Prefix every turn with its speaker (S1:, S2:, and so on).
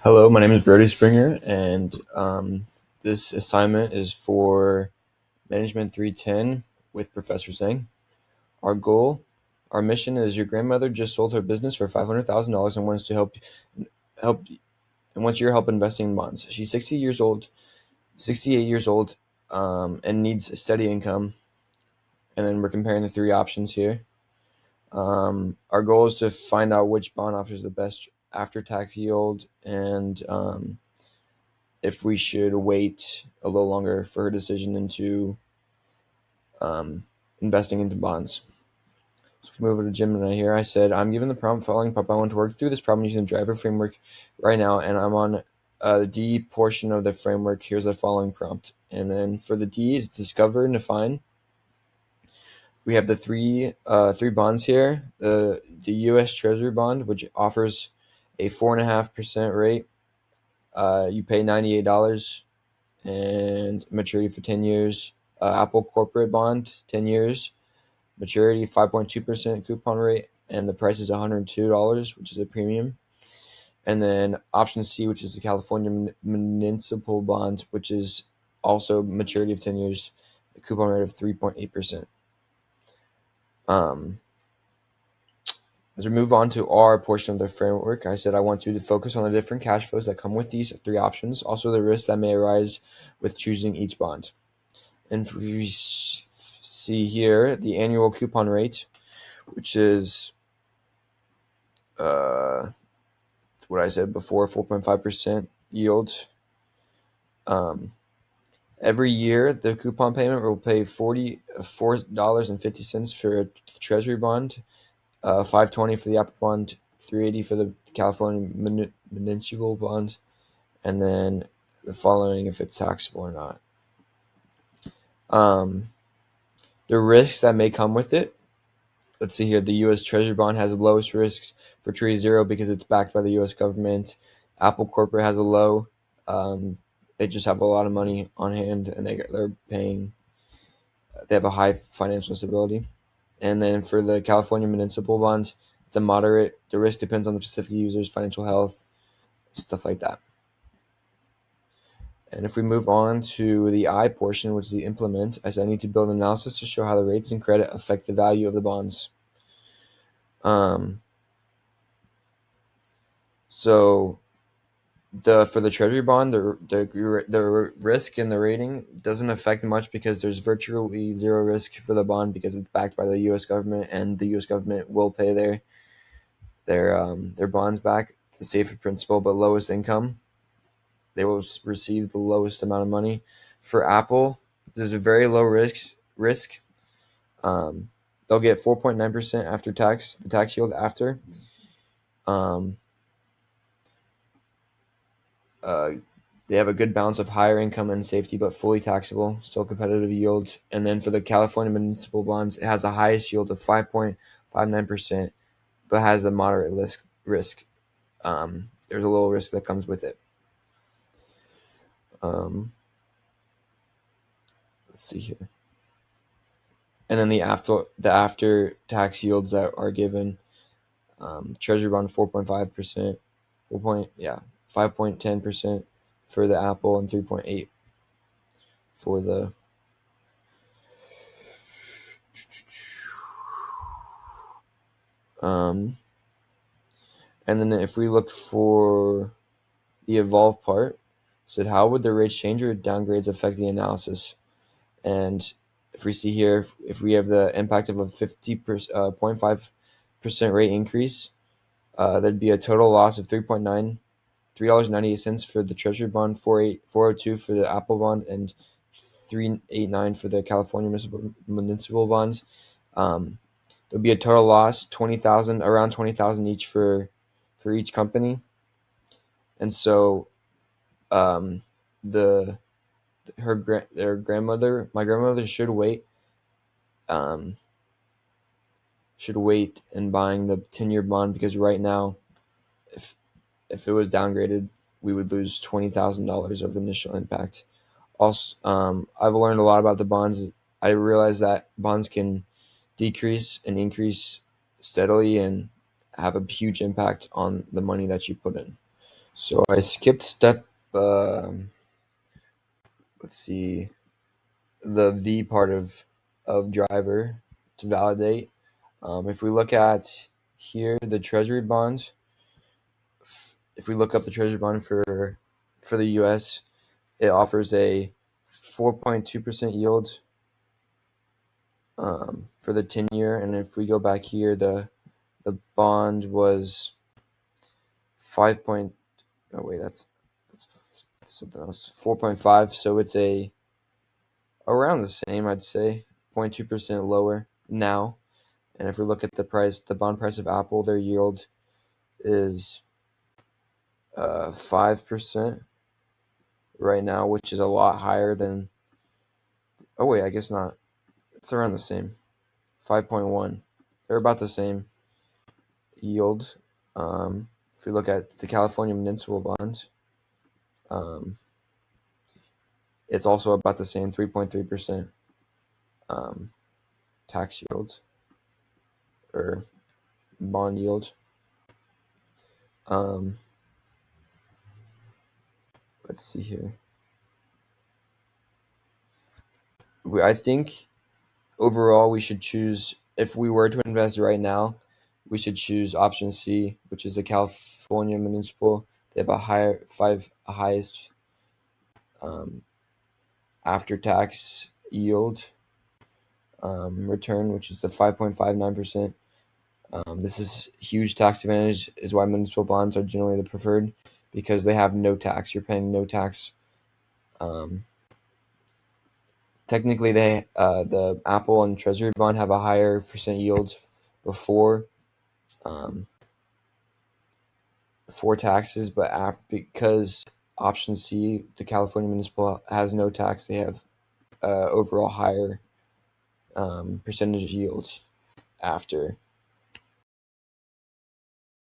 S1: Hello, my name is Brody Springer, and this assignment is for Management 310 with Professor Zhang. Our goal, our mission is your grandmother just sold her business for $500,000 and wants to help and wants your help investing in bonds. She's 68 years old, and needs a steady income. And then we're comparing the three options here. Our goal is to find out which bond offers the best after-tax yield and if we should wait a little longer for her decision into um, investing into bonds. So if we move over to Gemini here, I said, I'm given the following prompt. I want to work through this problem using the driver framework right now, and I'm on the D portion of the framework. Here's the following prompt. And then for the D is discover and define. We have the three bonds here. The U.S. Treasury bond, which offers a 4.5% rate. You pay $98 and maturity for 10 years. Apple corporate bond, 10 years, maturity 5.2% coupon rate, and the price is $102, which is a premium. And then option C, which is the California municipal bond, which is also maturity of 10 years, a coupon rate of 3.8%. As we move on to our portion of the framework, I said I want you to focus on the different cash flows that come with these three options, also the risks that may arise with choosing each bond. And we see here the annual coupon rate, which is what I said before, 4.5% yield. Every year, the coupon payment will pay $44.50 for a Treasury bond, $5.20 for the Apple bond, $3.80 for the California municipal bond, and then the following if it's taxable or not. The risks that may come with it. Let's see here. The U.S. Treasury bond has the lowest risks for Tree Zero because it's backed by the U.S. government. Apple Corporate has a low. They just have a lot of money on hand, and they're paying. They have a high financial stability. And then for the California municipal bonds, it's a moderate. The risk depends on the specific user's financial health, stuff like that. And if we move on to the I portion, which is the implement, I said I need to build an analysis to show how the rates and credit affect the value of the bonds. So for the Treasury bond, the risk and the rating doesn't affect much because there's virtually zero risk for the bond because it's backed by the U.S. government, and the U.S. government will pay their bonds back. It's a safer principle, but lowest income, they will receive the lowest amount of money. For Apple, there's a very low risk. They'll get 4.9% after tax, the tax yield after. Um, uh, they have a good balance of higher income and safety, but fully taxable, still competitive yield. And then for the California municipal bonds, it has the highest yield of 5.59%, but has a moderate risk. There's a little risk that comes with it. Let's see here. And then the after tax yields that are given, Treasury bond 4.5%, 5.10% for the Apple, and 3.8 for the and then if we look for the evolve part, said how would the rates change or downgrades affect the analysis? And if we see here, if we have the impact of a 50.5% rate increase, there'd be a total loss of $3.98 for the Treasury bond, 402 for the Apple bond, and 389 for the California municipal bonds. There'll be a total loss around 20,000 each for each company, and so their grandmother, my grandmother, should wait in buying the 10-year bond because right now, if it was downgraded, we would lose $20,000 of initial impact. Also, I've learned a lot about the bonds. I realized that bonds can decrease and increase steadily and have a huge impact on the money that you put in. So I skipped step, let's see, the V part of driver to validate. If we look at here, the treasury bond, if we look up the treasury bond for the US, it offers a 4.2% yield for the 10 year. And if we go back here, the bond was 5 point, oh wait, that's something else, 4.5. So it's around the same, I'd say, 0.2% lower now. And if we look at the bond price of Apple, their yield is 5% right now, which is a lot higher than. Oh wait, I guess not. It's around the same, 5.1. They're about the same yield. If we look at the California municipal bonds, um, it's also about the same, 3.3% tax yields or bond yields. Um, let's see here. I think overall we should choose, if we were to invest right now, we should choose option C, which is the California municipal. They have a highest um, after tax yield return, which is the 5.59%. This is huge tax advantage, is why municipal bonds are generally the preferred, because they have no tax. You're paying no tax. Technically, the Apple and Treasury bond have a higher percent yields before um, for taxes, but because option C, the California municipal, has no tax, they have overall higher percentage yields after.